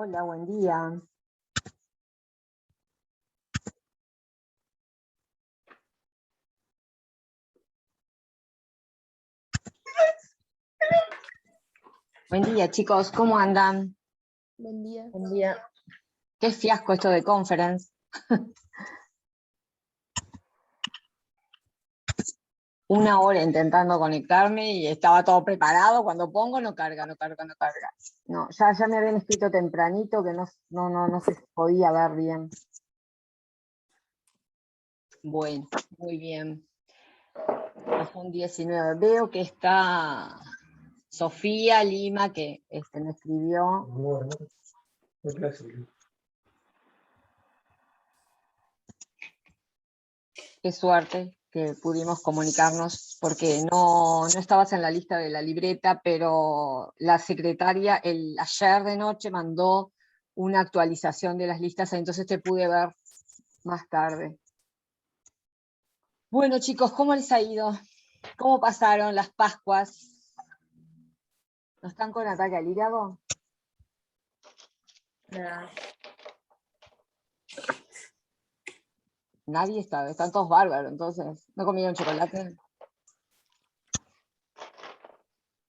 Hola, buen día. Buen día, chicos, ¿cómo andan? Buen día. Buen día. Qué fiasco esto de conference. Una hora intentando conectarme y estaba todo preparado. Cuando pongo no carga, no carga, no carga. No, ya me habían escrito tempranito que no se podía ver bien. Bueno, muy bien. Son 19. Veo que está Sofía Lima, que me escribió. Qué suerte que pudimos comunicarnos, porque no estabas en la lista de la libreta, pero la secretaria ayer de noche mandó una actualización de las listas, entonces te pude ver más tarde. Bueno, chicos, ¿cómo les ha ido? ¿Cómo pasaron las Pascuas? ¿No están con ataque al hígado? Nada. Nadie está, están todos bárbaros, entonces. ¿No comieron chocolate?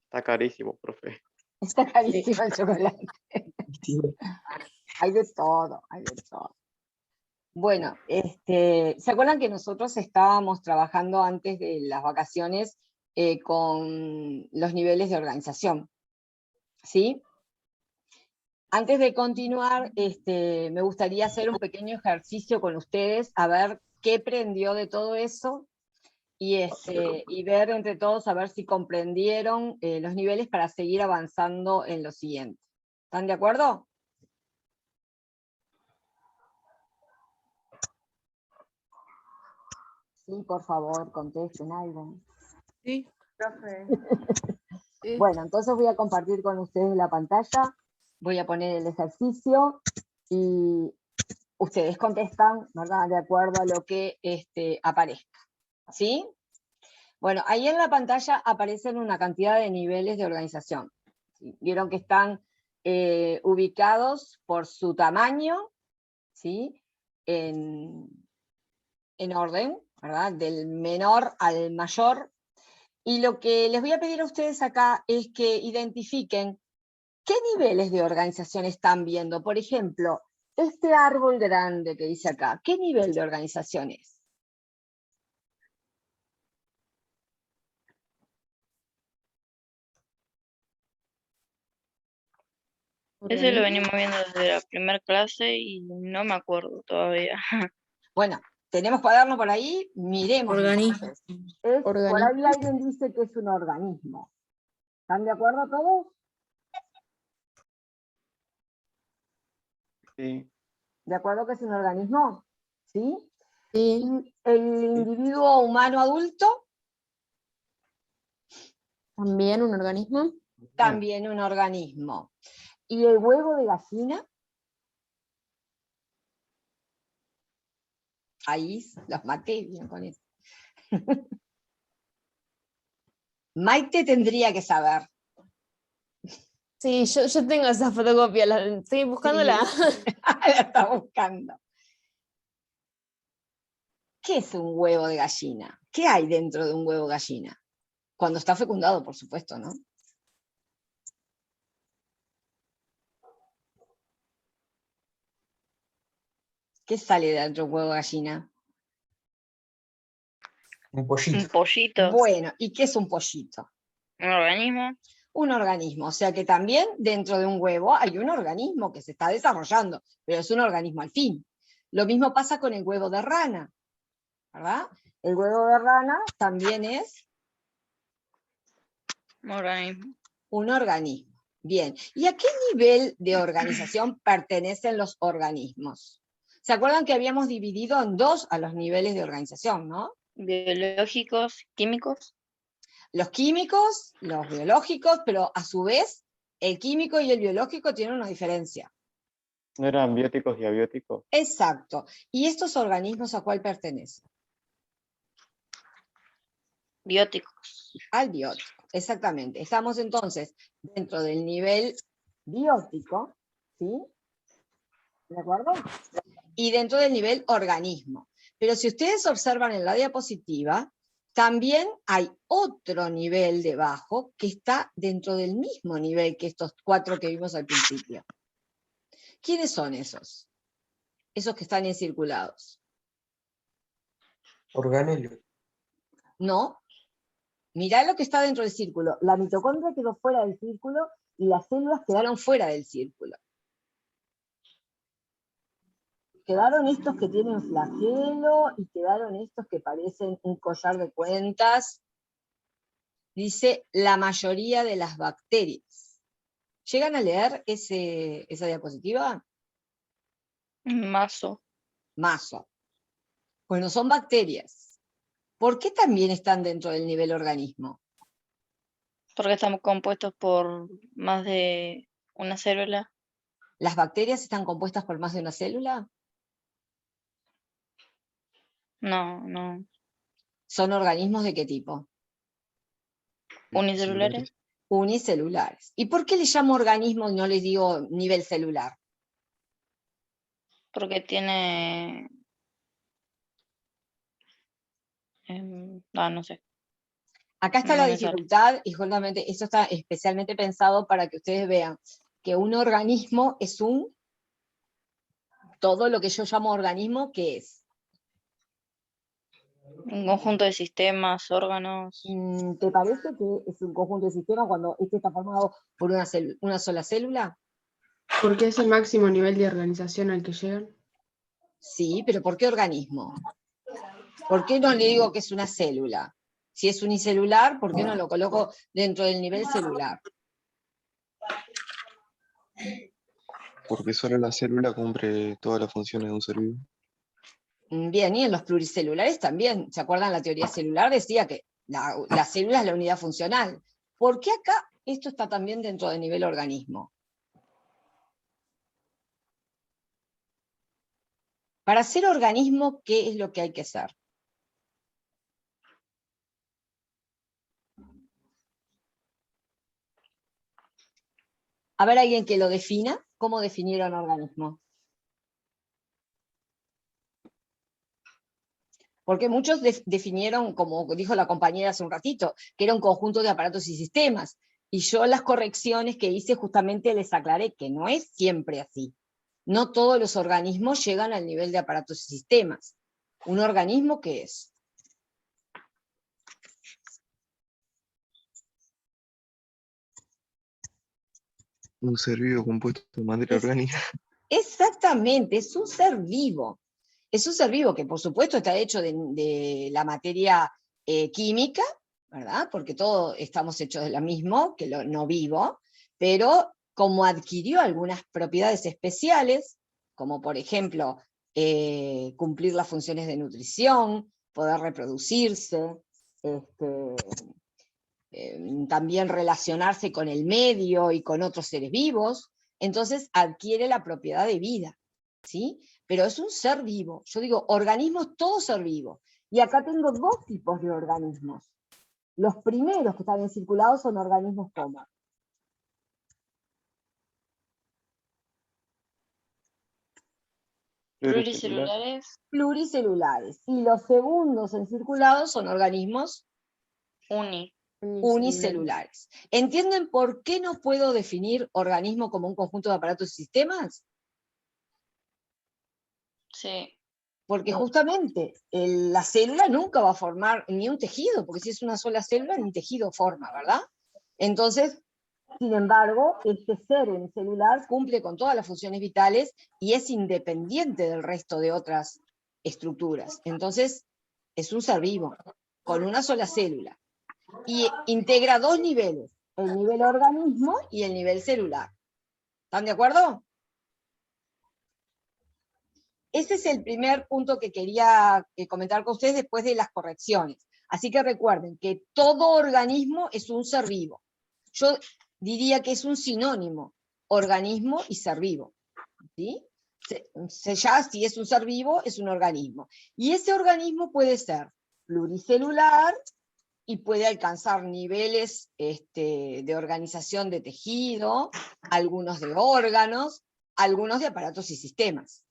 Está carísimo, profe. Está carísimo el chocolate. Hay de todo, hay de todo. Bueno, ¿se acuerdan que nosotros estábamos trabajando antes de las vacaciones con los niveles de organización? ¿Sí? Antes de continuar, me gustaría hacer un pequeño ejercicio con ustedes, a ver qué prendió de todo eso, y ver entre todos, a ver si comprendieron los niveles para seguir avanzando en lo siguiente. ¿Están de acuerdo? Sí, por favor, contesten algo. Sí. Profe. Bueno, entonces voy a compartir con ustedes la pantalla, voy a poner el ejercicio y ustedes contestan, ¿verdad? De acuerdo a lo que aparezca, ¿sí? Bueno, ahí en la pantalla aparecen una cantidad de niveles de organización. ¿Sí? Vieron que están ubicados por su tamaño, ¿sí? En orden, ¿verdad? Del menor al mayor. Y lo que les voy a pedir a ustedes acá es que identifiquen qué niveles de organización están viendo. Por ejemplo, este árbol grande que dice acá, ¿qué nivel de organización es? Ese lo venimos viendo desde la primera clase y no me acuerdo todavía. Bueno, tenemos cuaderno por ahí, miremos. Organismo. Por ahí alguien dice que es un organismo. ¿Están de acuerdo todos? Sí. ¿De acuerdo que es un organismo? ¿Sí? Sí. ¿Y el individuo humano adulto? También un organismo. También un organismo. ¿Y el huevo de gallina? Ahí los maté bien con eso. Maite tendría que saber. Sí, yo tengo esa fotocopia, estoy buscándola. Sí. La está buscando. ¿Qué es un huevo de gallina? ¿Qué hay dentro de un huevo de gallina? Cuando está fecundado, por supuesto, ¿no? ¿Qué sale de dentro de un huevo de gallina? Un pollito. Un pollito. Bueno, ¿y qué es un pollito? Un organismo. Un organismo, o sea que también dentro de un huevo hay un organismo que se está desarrollando, pero es un organismo al fin. Lo mismo pasa con el huevo de rana, ¿verdad? El huevo de rana también es Un organismo. un organismo. Bien, ¿y a qué nivel de organización pertenecen los organismos? ¿Se acuerdan que habíamos dividido en dos a los niveles de organización, no? Biológicos, químicos. Los químicos, los biológicos, pero a su vez el químico y el biológico tienen una diferencia. ¿No eran bióticos y abióticos? Exacto. ¿Y estos organismos a cuál pertenecen? Bióticos. Al biótico, exactamente. Estamos entonces dentro del nivel biótico, ¿sí? ¿De acuerdo? Y dentro del nivel organismo. Pero si ustedes observan en la diapositiva, también hay otro nivel debajo que está dentro del mismo nivel que estos 4 que vimos al principio. ¿Quiénes son esos? Esos que están encirculados. Organelo. No. Mirá lo que está dentro del círculo. La mitocondria quedó fuera del círculo y las células quedaron fuera del círculo. Quedaron estos que tienen flagelo y quedaron estos que parecen un collar de cuentas. Dice la mayoría de las bacterias. ¿Llegan a leer esa diapositiva? Mazo. Mazo. Bueno, son bacterias. ¿Por qué también están dentro del nivel organismo? Porque estamos compuestos por más de una célula. ¿Las bacterias están compuestas por más de una célula? No. ¿Son organismos de qué tipo? Unicelulares. Unicelulares. ¿Y por qué les llamo organismo y no les digo nivel celular? Porque tiene... no sé. Acá está No la me sale. dificultad, y justamente eso está especialmente pensado para que ustedes vean que un organismo es todo lo que yo llamo organismo, ¿qué es? Un conjunto de sistemas, órganos. ¿Te parece que es un conjunto de sistemas cuando este está formado por una sola célula? ¿Porque es el máximo nivel de organización al que llegan? Sí, pero ¿por qué organismo? ¿Por qué no le digo que es una célula? Si es unicelular, ¿por qué no lo coloco dentro del nivel celular? Porque solo la célula cumple todas las funciones de un ser vivo. Bien, y en los pluricelulares también. ¿Se acuerdan? La teoría celular decía que la célula es la unidad funcional. ¿Por qué acá esto está también dentro del nivel organismo? Para ser organismo, ¿qué es lo que hay que ser? A ver, alguien que lo defina. ¿Cómo definieron organismo? Porque muchos definieron, como dijo la compañera hace un ratito, que era un conjunto de aparatos y sistemas. Y yo las correcciones que hice justamente les aclaré que no es siempre así. No todos los organismos llegan al nivel de aparatos y sistemas. ¿Un organismo qué es? Un ser vivo compuesto de materia orgánica. Exactamente, es un ser vivo. Es un ser vivo que por supuesto está hecho de la materia química, ¿verdad? Porque todos estamos hechos de lo mismo, que lo no vivo, pero como adquirió algunas propiedades especiales, como por ejemplo cumplir las funciones de nutrición, poder reproducirse, también relacionarse con el medio y con otros seres vivos, entonces adquiere la propiedad de vida, ¿sí? Pero es un ser vivo. Yo digo, organismos, todo ser vivo. Y acá tengo 2 tipos de organismos. Los primeros que están encirculados son organismos como Pluricelulares. pluricelulares. Y los segundos encirculados son organismos unicelulares. ¿Entienden por qué no puedo definir organismo como un conjunto de aparatos y sistemas? Sí. Porque justamente la célula nunca va a formar ni un tejido, porque si es una sola célula, ni tejido forma, ¿verdad? Entonces, sin embargo, este ser unicelular cumple con todas las funciones vitales y es independiente del resto de otras estructuras. Entonces, es un ser vivo, con una sola célula. Y integra 2 niveles, el nivel organismo y el nivel celular. ¿Están de acuerdo? Ese es el primer punto que quería comentar con ustedes después de las correcciones. Así que recuerden que todo organismo es un ser vivo. Yo diría que es un sinónimo, organismo y ser vivo. ¿Sí? Ya si es un ser vivo, es un organismo. Y ese organismo puede ser pluricelular y puede alcanzar niveles de organización de tejido, algunos de órganos, algunos de aparatos y sistemas,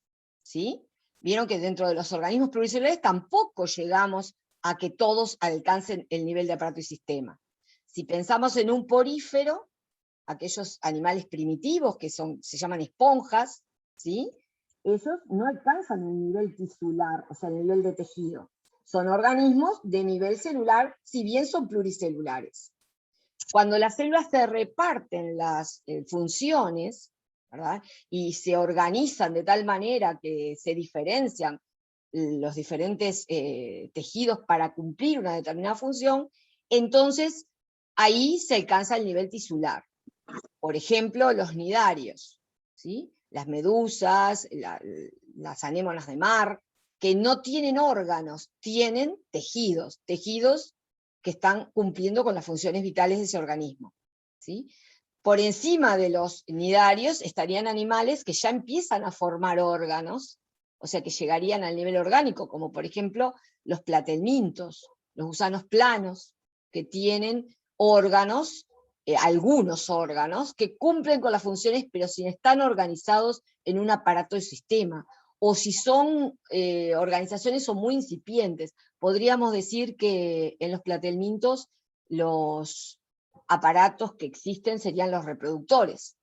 ¿sí? Vieron que dentro de los organismos pluricelulares tampoco llegamos a que todos alcancen el nivel de aparato y sistema. Si pensamos en un porífero, aquellos animales primitivos que se llaman esponjas, ¿sí? Ellos no alcanzan el nivel tisular, o sea, el nivel de tejido. Son organismos de nivel celular, si bien son pluricelulares. Cuando las células se reparten las funciones, ¿verdad? Y se organizan de tal manera que se diferencian los diferentes tejidos para cumplir una determinada función, entonces ahí se alcanza el nivel tisular. Por ejemplo, los nidarios, ¿sí? Las medusas, las anémonas de mar, que no tienen órganos, tienen tejidos que están cumpliendo con las funciones vitales de ese organismo, ¿sí? Por encima de los nidarios estarían animales que ya empiezan a formar órganos, o sea que llegarían al nivel orgánico, como por ejemplo los platelmintos, los gusanos planos, que tienen órganos, algunos órganos, que cumplen con las funciones, pero si están organizados en un aparato de sistema, o si son organizaciones son muy incipientes. Podríamos decir que en los platelmintos los aparatos que existen serían los reproductores,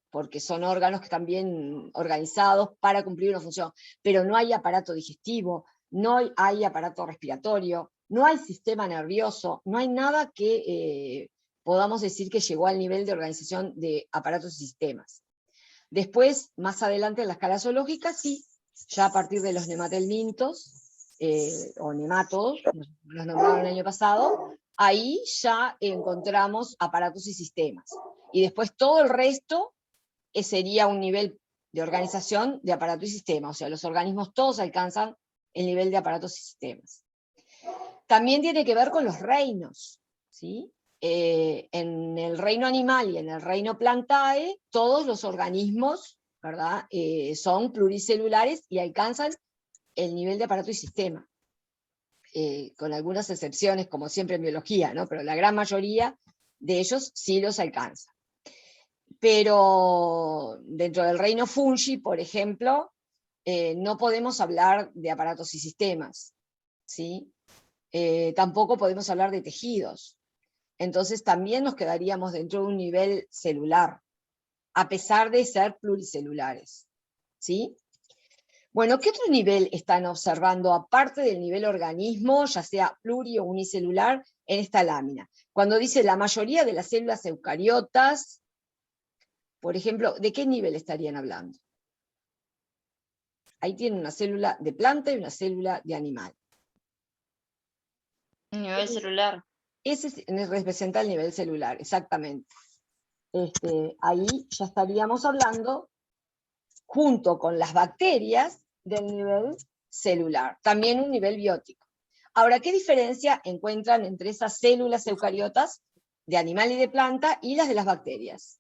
porque son órganos que están bien organizados para cumplir una función, pero no hay aparato digestivo, no hay aparato respiratorio, no hay sistema nervioso, no hay nada que podamos decir que llegó al nivel de organización de aparatos y sistemas. Después, más adelante en la escala zoológica, sí, ya a partir de los nematelmintos, o nemátodos, los nombraron el año pasado, ahí ya encontramos aparatos y sistemas. Y después todo el resto sería un nivel de organización de aparato y sistema, o sea, los organismos todos alcanzan el nivel de aparatos y sistemas. También tiene que ver con los reinos, ¿sí? En el reino animal y en el reino Plantae, todos los organismos, ¿verdad? Son pluricelulares y alcanzan el nivel de aparato y sistema, con algunas excepciones, como siempre en biología, ¿no? Pero la gran mayoría de ellos sí los alcanza. Pero dentro del reino fungi, por ejemplo, no podemos hablar de aparatos y sistemas, ¿sí? Tampoco podemos hablar de tejidos. Entonces también nos quedaríamos dentro de un nivel celular, a pesar de ser pluricelulares, ¿sí? Bueno, ¿qué otro nivel están observando, aparte del nivel organismo, ya sea pluri o unicelular, en esta lámina? Cuando dice la mayoría de las células eucariotas, por ejemplo, ¿de qué nivel estarían hablando? Ahí tienen una célula de planta y una célula de animal. Nivel celular. Ese representa el nivel celular, exactamente. Ahí ya estaríamos hablando, junto con las bacterias, del nivel celular, también un nivel biótico. Ahora, ¿qué diferencia encuentran entre esas células eucariotas de animal y de planta y las de las bacterias?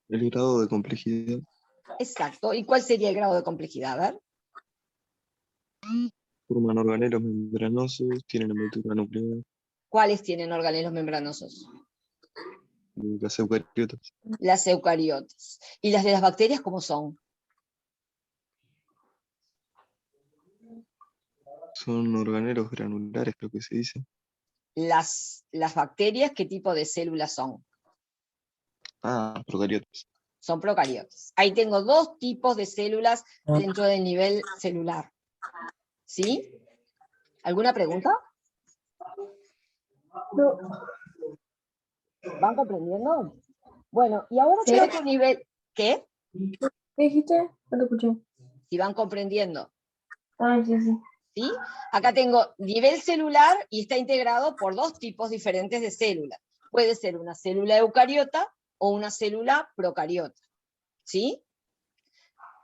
El grado de complejidad. Exacto. ¿Y cuál sería el grado de complejidad? A ver. Forman organelos membranosos, tienen envoltura nuclear. ¿Cuáles tienen organelos membranosos? Las eucariotas. Las eucariotas. ¿Y las de las bacterias cómo son? Son organelos granulares, creo que se dice. Las bacterias, ¿qué tipo de células son? Ah, procariotas. Son procariotas. Ahí tengo dos tipos de células dentro del nivel celular. ¿Sí? ¿Alguna pregunta? No. ¿Van comprendiendo? Bueno, y ahora Sí. ¿qué otro nivel? ¿Qué? ¿Qué dijiste? No te escuché. Si van comprendiendo. Ah, sí, sí. ¿Sí? Acá tengo nivel celular y está integrado por dos tipos diferentes de células. Puede ser una célula eucariota o una célula procariota. ¿Sí?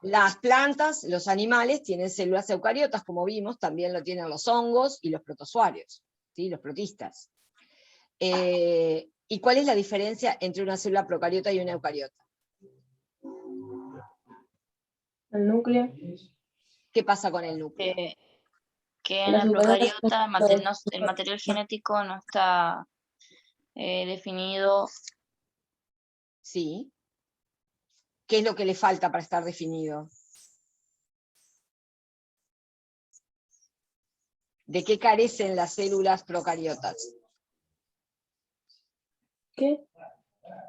Las plantas, los animales, tienen células eucariotas, como vimos, también lo tienen los hongos y los protozoarios, ¿sí? Los protistas. ¿Y cuál es la diferencia entre una célula procariota y una eucariota? El núcleo. ¿Qué pasa con el núcleo? Que en Las la eucariotas procariota el material genético no está definido. Sí. ¿Qué es lo que le falta para estar definido? ¿De qué carecen las células procariotas? ¿Qué?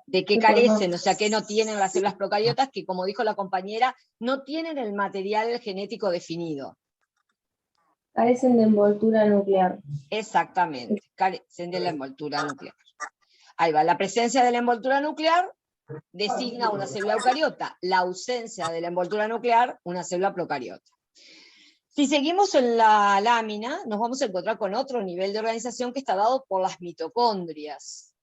¿De qué carecen? O sea, ¿qué no tienen las células procariotas? Que, como dijo la compañera, no tienen el material genético definido. Carecen de envoltura nuclear. Exactamente, carecen de la envoltura nuclear. Ahí va, la presencia de la envoltura nuclear designa una célula eucariota, la ausencia de la envoltura nuclear, una célula procariota. Si seguimos en la lámina, nos vamos a encontrar con otro nivel de organización que está dado por las mitocondrias,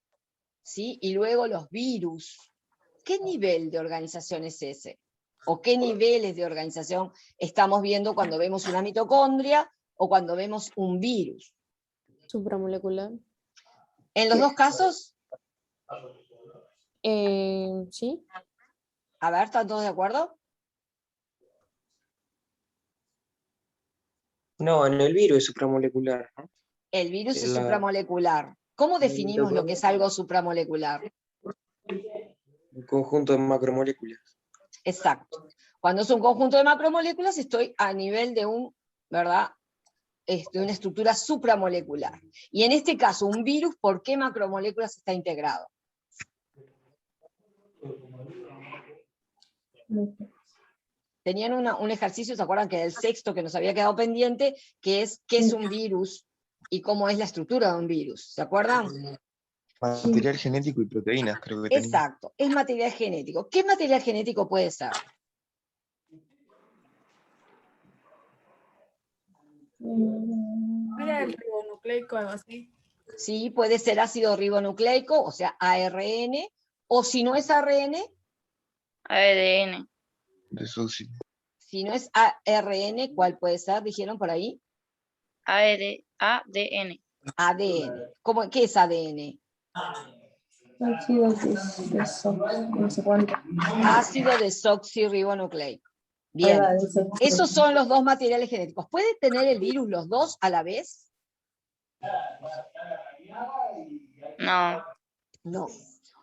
¿sí? Y luego los virus. ¿Qué nivel de organización es ese? ¿O qué niveles de organización estamos viendo cuando vemos una mitocondria o cuando vemos un virus? Supramolecular. En los dos casos, Sí. a ver, ¿están todos de acuerdo? No, en el virus es supramolecular, ¿no? El virus es La- supramolecular. ¿Cómo definimos lo que es algo supramolecular? Un conjunto de macromoléculas. Exacto. Cuando es un conjunto de macromoléculas, estoy a nivel de ¿verdad? De una estructura supramolecular. Y en este caso, un virus, ¿por qué macromoléculas está integrado? Tenían un ejercicio, ¿se acuerdan? Que era el sexto que nos había quedado pendiente, que es ¿qué es un virus? Y cómo es la estructura de un virus. ¿Se acuerdan? Material genético y proteínas, creo que tenía. Exacto, es material genético. ¿Qué material genético puede ser? Era el ribonucleico, algo así. Sí, puede ser ácido ribonucleico, o sea, ARN, o si no es ARN, ADN. De Susi. si no es ARN, ¿cuál puede ser? ¿Dijeron por ahí? ADN. ADN. ¿Qué es ADN? Ácido no sé cuánto. Ácido desoxirribonucleico. Ahí Bien, va, dice. esos son los dos materiales genéticos. ¿Puede tener el virus los dos a la vez? No. No.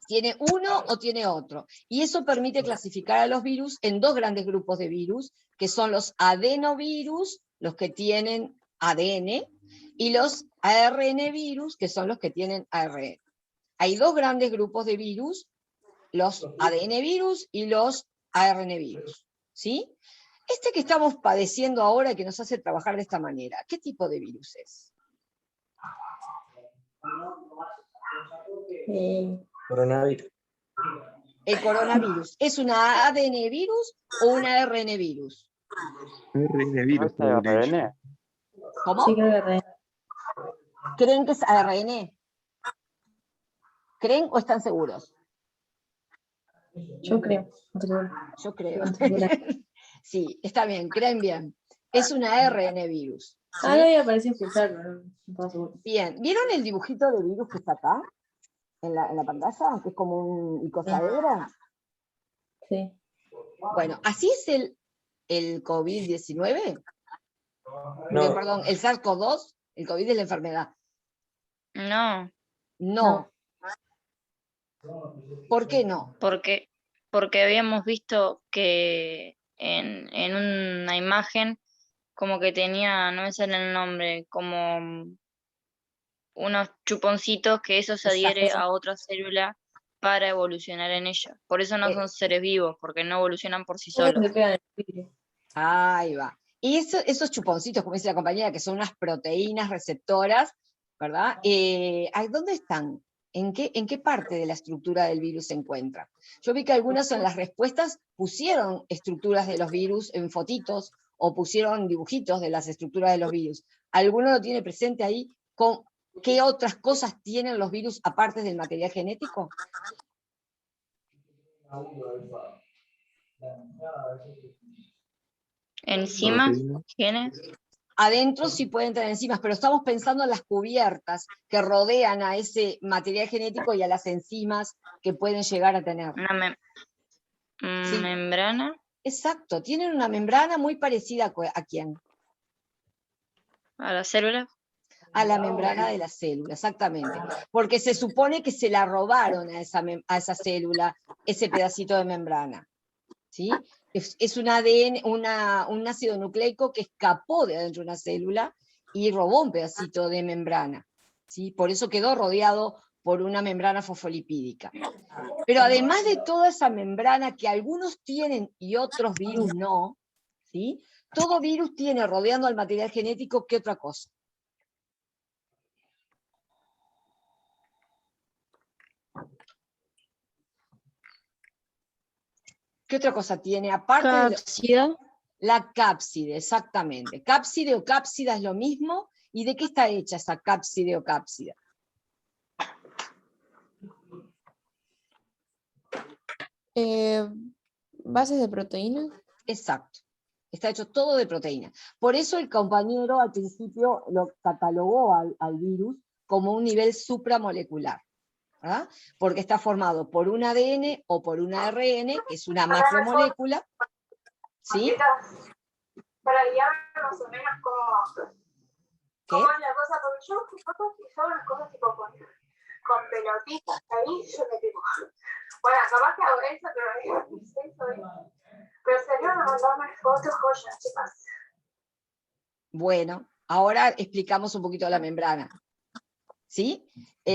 ¿Tiene uno o tiene otro? Y eso permite clasificar a los virus en dos grandes grupos de virus, que son los adenovirus, los que tienen ADN, y los ARN virus, que son los que tienen ARN. Hay dos grandes grupos de virus, los ADN virus y los ARN virus. ¿Sí? Este que estamos padeciendo ahora y que nos hace trabajar de esta manera, ¿qué tipo de virus es? Coronavirus. El coronavirus, ¿es una ADN virus o una ARN virus? RN ¿No virus, es creo que leí. ARN? ¿Cómo? Sí, creo que ¿Creen que es ARN? ¿Creen o están seguros? yo creo. No estoy segura. Yo creo. No estoy segura. Sí, está bien, creen bien. Es una ARN virus. ¿sí? Ah, no había aparecido escuchar, pero no estaba segura. Bien, ¿vieron el dibujito de virus que está acá? En la pantalla, que es como un icosadero. Sí. Bueno, así es el COVID-19. No, Perdón, el SARS-CoV-2, el COVID es la enfermedad. No. No. ¿Por qué no? Porque habíamos visto que en una imagen como que tenía, no me sale el nombre, como unos chuponcitos que eso se adhiere Exacto. a otra célula para evolucionar en ella. Por eso no son seres vivos, porque no evolucionan por sí solos. Se pegan en el vidrio. Ahí va. Y esos chuponcitos, como dice la compañera, que son unas proteínas receptoras, ¿verdad? ¿Dónde están? ¿En qué parte de la estructura del virus se encuentran? Yo vi que algunas en las respuestas pusieron estructuras de los virus en fotitos o pusieron dibujitos de las estructuras de los virus. ¿Alguno lo tiene presente ahí? ¿Qué otras cosas tienen los virus aparte del material genético? Enzimas, Proteínas. genes. Adentro sí pueden tener enzimas, pero estamos pensando en las cubiertas que rodean a ese material genético y a las enzimas que pueden llegar a tener. Una Sí. membrana. Exacto, tienen una membrana muy parecida ¿a quién? A las células. a la membrana de la célula, exactamente. Porque se supone que se la robaron a esa célula, ese pedacito de membrana. ¿Sí? Es un ADN, un ácido nucleico que escapó de adentro de una célula y robó un pedacito de membrana. ¿Sí? Por eso quedó rodeado por una membrana fosfolipídica. Pero además de toda esa membrana que algunos tienen y otros virus no, ¿sí? Todo virus tiene rodeando al material genético, ¿qué otra cosa? ¿Qué otra cosa tiene? Aparte de Cápsida. la cápside, exactamente. Cápside o cápsida es lo mismo. ¿Y de qué está hecha esa cápside o cápsida? Bases de proteínas. Exacto. Está hecho todo de proteínas. Por eso el compañero al principio lo catalogó al virus como un nivel supramolecular, ¿verdad? Porque está formado por un ADN o por un ARN, que es una macromolécula, ¿sí? Para guiar más o menos cómo ¿Qué? es la cosa, porque yo son las cosas tipo con pelotitas, ahí yo me tipo, bueno, capaz que hago eso, pero sería mandarme fotos joyas, chicas. Bueno, ahora explicamos un poquito la membrana, ¿sí?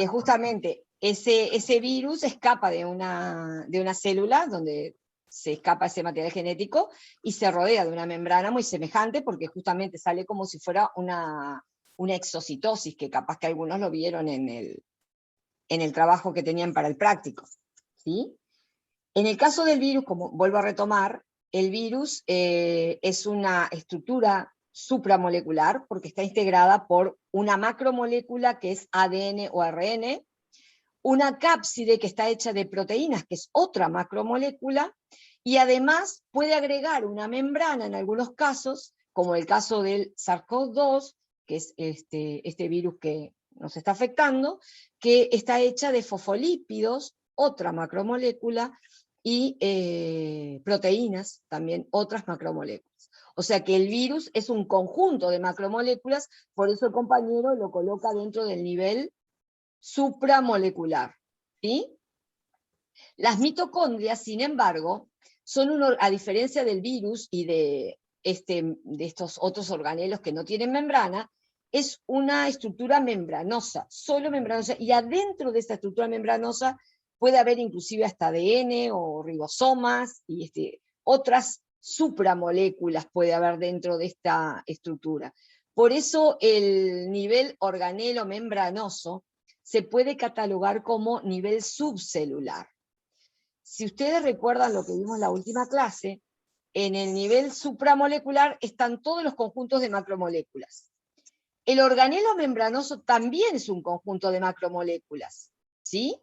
Justamente ese virus escapa de una célula donde se escapa ese material genético y se rodea de una membrana muy semejante porque justamente sale como si fuera una exocitosis, que capaz que algunos lo vieron en el trabajo que tenían para el práctico, ¿sí? En el caso del virus, como vuelvo a retomar, el virus es una estructura supramolecular porque está integrada por una macromolécula que es ADN o ARN, una cápside que está hecha de proteínas, que es otra macromolécula, y además puede agregar una membrana en algunos casos, como el caso del SARS-CoV-2, que es este virus que nos está afectando, que está hecha de fosfolípidos, otra macromolécula, y proteínas, también otras macromoléculas. O sea que el virus es un conjunto de macromoléculas, por eso el compañero lo coloca dentro del nivel supramolecular. ¿Sí? Las mitocondrias, sin embargo, son a diferencia del virus y de estos otros organelos que no tienen membrana, es una estructura membranosa, solo membranosa, y adentro de esta estructura membranosa puede haber inclusive hasta ADN o ribosomas y otras supramoléculas puede haber dentro de esta estructura. Por eso el nivel organelo membranoso se puede catalogar como nivel subcelular. Si ustedes recuerdan lo que vimos en la última clase, en el nivel supramolecular están todos los conjuntos de macromoléculas. El organelo membranoso también es un conjunto de macromoléculas, ¿sí?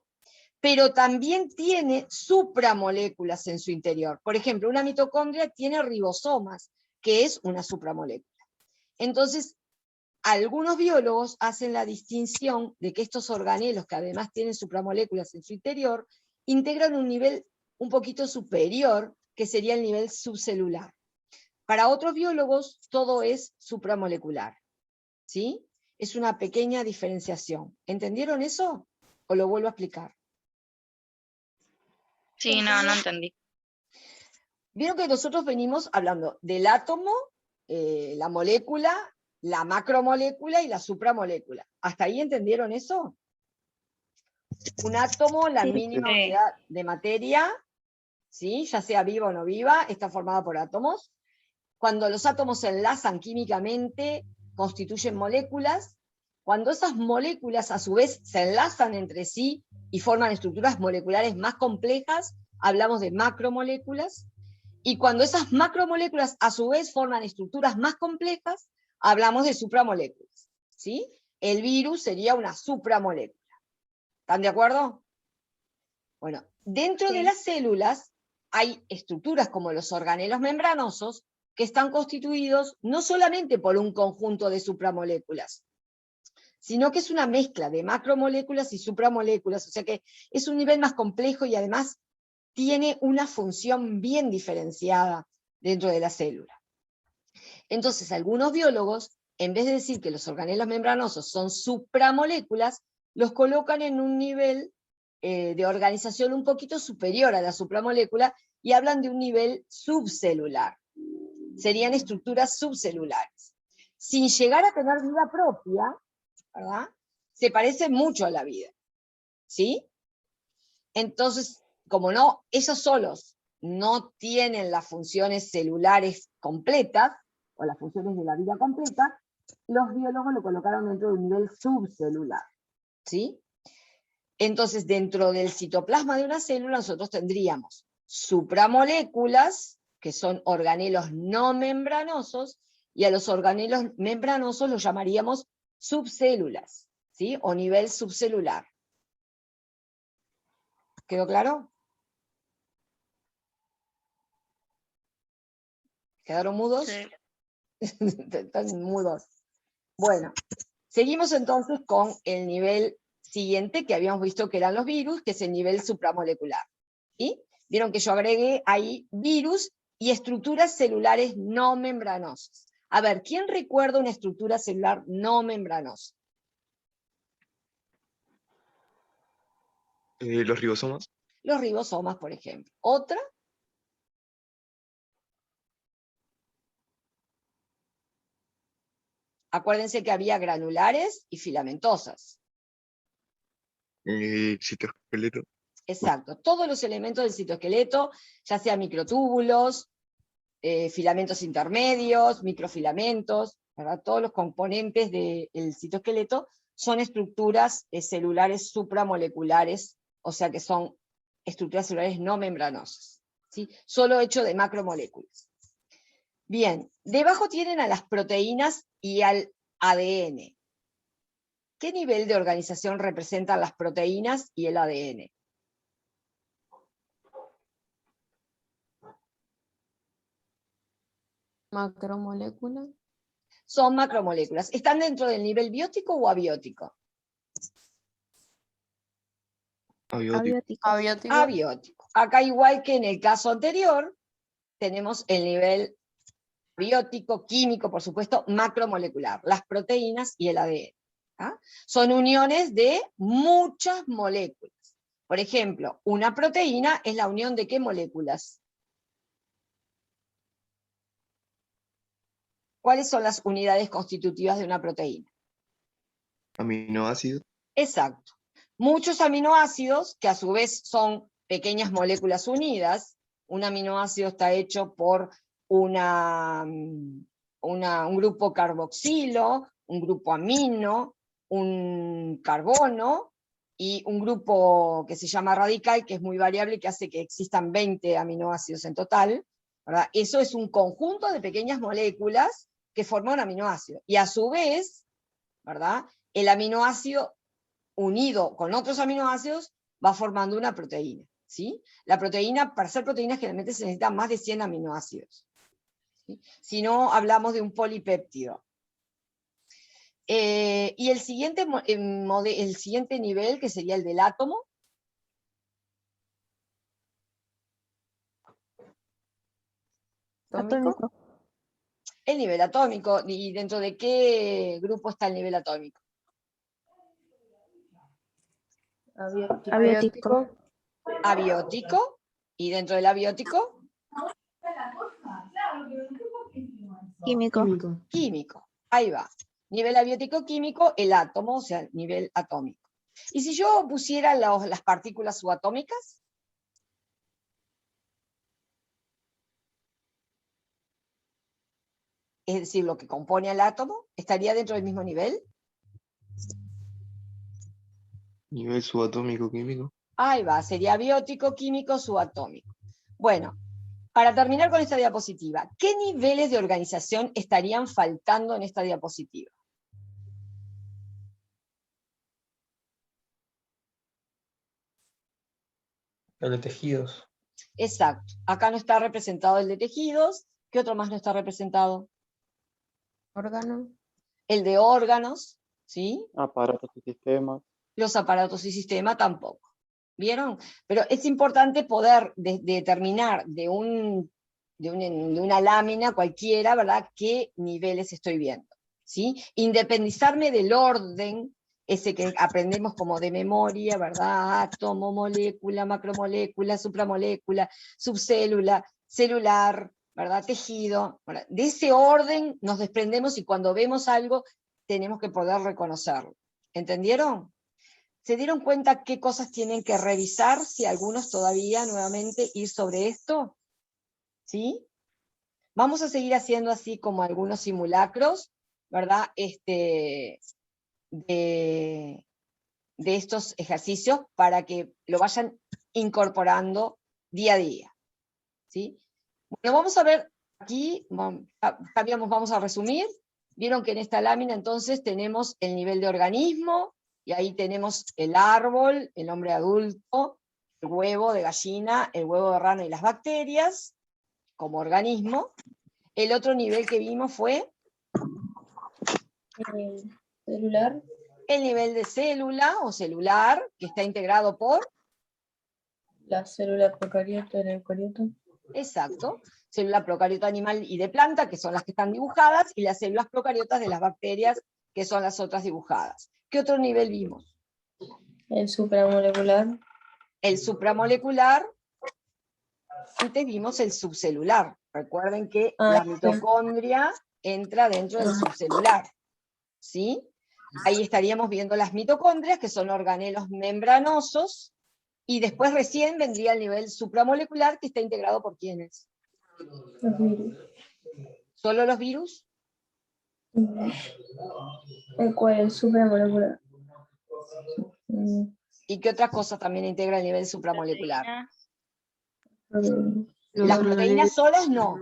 Pero también tiene supramoléculas en su interior. Por ejemplo, una mitocondria tiene ribosomas, que es una supramolécula. Entonces, algunos biólogos hacen la distinción de que estos organelos, que además tienen supramoléculas en su interior, integran un nivel un poquito superior, que sería el nivel subcelular. Para otros biólogos, todo es supramolecular. ¿Sí? Es una pequeña diferenciación. ¿Entendieron eso? ¿O lo vuelvo a explicar? Sí, no entendí. Vieron que nosotros venimos hablando del átomo, la molécula, la macromolécula y la supramolécula. ¿Hasta ahí entendieron eso? Un átomo, la mínima Sí. unidad de materia, ¿sí? Ya sea viva o no viva, está formada por átomos. Cuando los átomos se enlazan químicamente, constituyen moléculas. Cuando esas moléculas a su vez se enlazan entre sí y forman estructuras moleculares más complejas, hablamos de macromoléculas. Y cuando esas macromoléculas a su vez forman estructuras más complejas, hablamos de supramoléculas. ¿Sí? El virus sería una supramolécula. ¿Están de acuerdo? Bueno, dentro de las células hay estructuras como los organelos membranosos que están constituidos no solamente por un conjunto de supramoléculas, sino que es una mezcla de macromoléculas y supramoléculas, o sea que es un nivel más complejo y además tiene una función bien diferenciada dentro de la célula. Entonces, algunos biólogos en vez de decir que los organelos membranosos son supramoléculas, los colocan en un nivel de organización un poquito superior a la supramolécula y hablan de un nivel subcelular. Serían estructuras subcelulares. Sin llegar a tener vida propia, ¿verdad? Se parece mucho a la vida, ¿sí? Entonces, como no, esos solos no tienen las funciones celulares completas, o las funciones de la vida completa, los biólogos lo colocaron dentro de un nivel subcelular, ¿sí? Entonces, dentro del citoplasma de una célula, nosotros tendríamos supramoléculas, que son organelos no membranosos, y a los organelos membranosos los llamaríamos subcélulas, ¿sí? O nivel subcelular. ¿Quedó claro? ¿Quedaron mudos? Sí. Están mudos. Bueno, seguimos entonces con el nivel siguiente que habíamos visto que eran los virus, que es el nivel supramolecular. ¿Sí? Vieron que yo agregué ahí virus y estructuras celulares no membranosas. A ver, ¿quién recuerda una estructura celular no membranosa? Los ribosomas. Los ribosomas, por ejemplo. ¿Otra? Acuérdense que había granulares y filamentosas. Citoesqueleto. Exacto, todos los elementos del citoesqueleto, ya sea microtúbulos, filamentos intermedios, microfilamentos, ¿verdad? Todos los componentes del citoesqueleto son estructuras celulares supramoleculares, o sea que son estructuras celulares no membranosas, ¿sí? Solo hecho de macromoléculas. Bien, debajo tienen a las proteínas y al ADN. ¿Qué nivel de organización representan las proteínas y el ADN? Macromolécula. Son macromoléculas. ¿Están dentro del nivel biótico o abiótico? Abiótico. Abiótico. Abiótico. Acá, igual que en el caso anterior, tenemos el nivel biótico, químico, por supuesto, macromolecular, las proteínas y el ADN. ¿Ah? Son uniones de muchas moléculas. Por ejemplo, una proteína es la unión de ¿qué moléculas? ¿Cuáles son las unidades constitutivas de una proteína? Aminoácidos. Exacto. Muchos aminoácidos, que a su vez son pequeñas moléculas unidas. Un aminoácido está hecho por un grupo carboxilo, un grupo amino, un carbono, y un grupo que se llama radical, que es muy variable, que hace que existan 20 aminoácidos en total, ¿verdad? Eso es un conjunto de pequeñas moléculas que forman un aminoácido. Y a su vez, ¿verdad? El aminoácido unido con otros aminoácidos va formando una proteína, ¿sí? La proteína, para ser proteína, generalmente se necesitan más de 100 aminoácidos, ¿sí? Si no, hablamos de un polipéptido. Y el siguiente nivel, que sería el del átomo. Atómico. El nivel atómico. ¿Y dentro de qué grupo está el nivel atómico? Abiótico. Abiótico. ¿Y dentro del abiótico? Químico. Químico. Ahí va. Nivel abiótico químico, el átomo, o sea, nivel atómico. ¿Y si yo pusiera las partículas subatómicas? Es decir, lo que compone al átomo, ¿estaría dentro del mismo nivel? Nivel subatómico químico. Ahí va, sería abiótico, químico, subatómico. Bueno, para terminar con esta diapositiva, ¿qué niveles de organización estarían faltando en esta diapositiva? El de tejidos. Exacto. Acá no está representado el de tejidos. ¿Qué otro más no está representado? Órgano. El de órganos, ¿sí? Aparatos y sistemas. Los aparatos y sistema tampoco. ¿Vieron? Pero es importante poder determinar de una lámina cualquiera, ¿verdad?, qué niveles estoy viendo. ¿sí? Independizarme del orden, ese que aprendemos como de memoria, ¿verdad? Átomo, molécula, macromolécula, supramolécula, subcélula, celular, ¿verdad? Tejido, ¿verdad? De ese orden nos desprendemos y cuando vemos algo tenemos que poder reconocerlo. ¿Entendieron? ¿Se dieron cuenta qué cosas tienen que revisar? Si algunos todavía, nuevamente, ir sobre esto. ¿Sí? Vamos a seguir haciendo así como algunos simulacros, ¿verdad? De estos ejercicios para que lo vayan incorporando día a día. ¿Sí? Bueno, vamos a ver aquí, vamos a resumir. Vieron que en esta lámina entonces tenemos el nivel de organismo, y ahí tenemos el árbol, el hombre adulto, el huevo de gallina, el huevo de rana y las bacterias, como organismo. El otro nivel que vimos fue Celular. el nivel de célula o celular, que está integrado por... La célula procariota, el eucariota. Exacto. Célula procariota animal y de planta, que son las que están dibujadas, y las células procariotas de las bacterias, que son las otras dibujadas. ¿Qué otro nivel vimos? El supramolecular. El supramolecular. Antes vimos el subcelular. Recuerden que la mitocondria entra dentro del subcelular. ¿Sí? Ahí estaríamos viendo las mitocondrias, que son organelos membranosos, y después recién vendría el nivel supramolecular, que está integrado por ¿quiénes? Los virus. ¿Solo los virus? ¿El cual? El supramolecular. ¿Y qué otras cosas también integra el nivel supramolecular? Proteínas. Las proteínas solas no.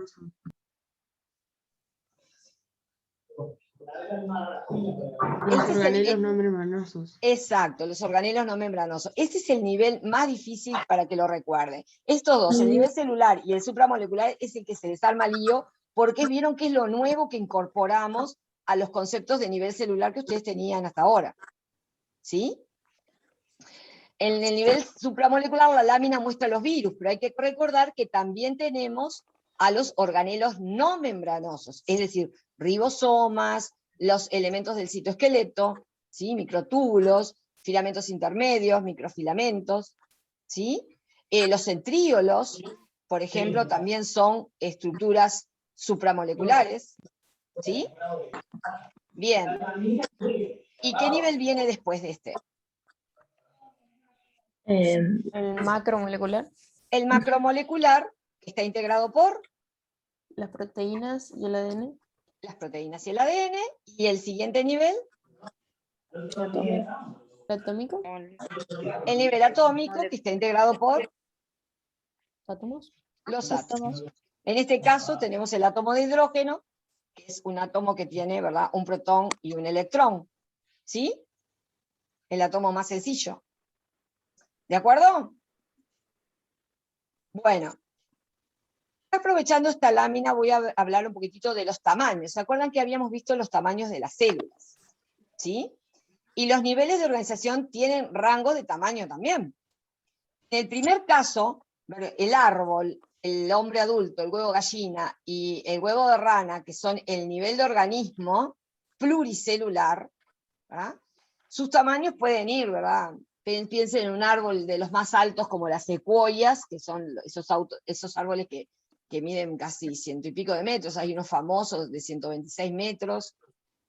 Los organelos no membranosos. Exacto, los organelos no membranosos. Este es el nivel más difícil para que lo recuerden. Estos dos, el nivel celular y el supramolecular, es el que se desarma lío, porque vieron que es lo nuevo que incorporamos a los conceptos de nivel celular que ustedes tenían hasta ahora. ¿Sí? En el nivel supramolecular la lámina muestra los virus, pero hay que recordar que también tenemos a los organelos no membranosos, es decir, ribosomas, los elementos del citoesqueleto, ¿sí? Microtúbulos, filamentos intermedios, microfilamentos, ¿sí? Los centríolos, por ejemplo, también son estructuras supramoleculares, ¿sí? Bien. ¿Y qué nivel viene después de este? El macromolecular. El macromolecular está integrado por Las proteínas y el ADN. las proteínas y el ADN, y el siguiente nivel, Atómico. el nivel atómico, que está integrado por Átomos. los átomos. En este caso tenemos el átomo de hidrógeno, que es un átomo que tiene, ¿verdad?, un protón y un electrón, ¿sí? El átomo más sencillo. ¿De acuerdo? Bueno, aprovechando esta lámina voy a hablar un poquitito de los tamaños. ¿Se acuerdan que habíamos visto los tamaños de las células? ¿Sí? Y los niveles de organización tienen rango de tamaño también. En el primer caso, el árbol, el hombre adulto, el huevo gallina y el huevo de rana, que son el nivel de organismo pluricelular, ¿verdad? Sus tamaños pueden ir, ¿verdad? Piensen en un árbol de los más altos como las secuoyas, que son esos árboles que miden casi 100 y pico de metros. Hay unos famosos de 126 metros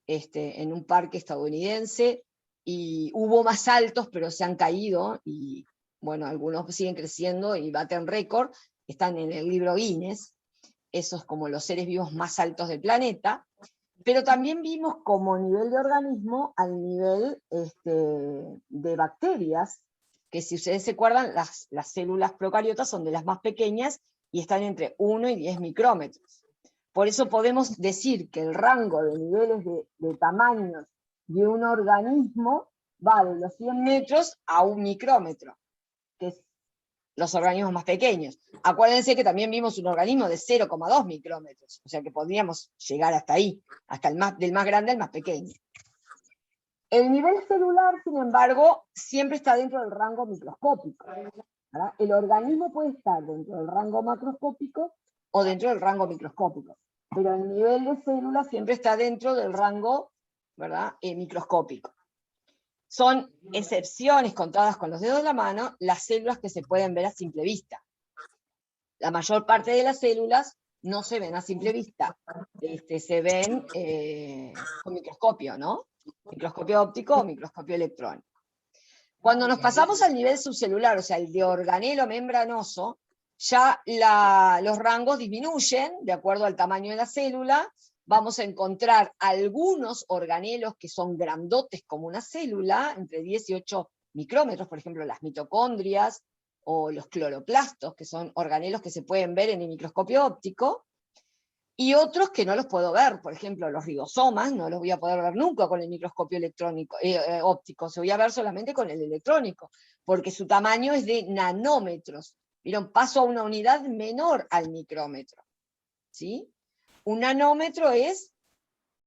en un parque estadounidense, y hubo más altos, pero se han caído, y bueno, algunos siguen creciendo y baten récord, están en el libro Guinness, esos como los seres vivos más altos del planeta. Pero también vimos como nivel de organismo al nivel de bacterias, que si ustedes se acuerdan, las células procariotas son de las más pequeñas y están entre 1 y 10 micrómetros. Por eso podemos decir que el rango de niveles de tamaños de un organismo va de los 100 metros a 1 micrómetro, que es los organismos más pequeños. Acuérdense que también vimos un organismo de 0,2 micrómetros, o sea que podríamos llegar hasta ahí, hasta del más grande al más pequeño. El nivel celular, sin embargo, siempre está dentro del rango microscópico, ¿verdad? El organismo puede estar dentro del rango macroscópico o dentro del rango microscópico, pero el nivel de célula siempre está dentro del rango ¿verdad? Microscópico. Son excepciones contadas con los dedos de la mano las células que se pueden ver a simple vista. La mayor parte de las células no se ven a simple vista, se ven con microscopio, ¿no? Microscopio óptico o microscopio electrónico. Cuando nos pasamos al nivel subcelular, o sea, el de organelo membranoso, ya los rangos disminuyen de acuerdo al tamaño de la célula. Vamos a encontrar algunos organelos que son grandotes como una célula, entre 10 y 8 micrómetros, por ejemplo, las mitocondrias o los cloroplastos, que son organelos que se pueden ver en el microscopio óptico, y otros que no los puedo ver, por ejemplo, los ribosomas, no los voy a poder ver nunca con el microscopio electrónico, óptico, se voy a ver solamente con el electrónico, porque su tamaño es de nanómetros. ¿Vieron? Paso a una unidad menor al micrómetro, ¿sí? Un nanómetro es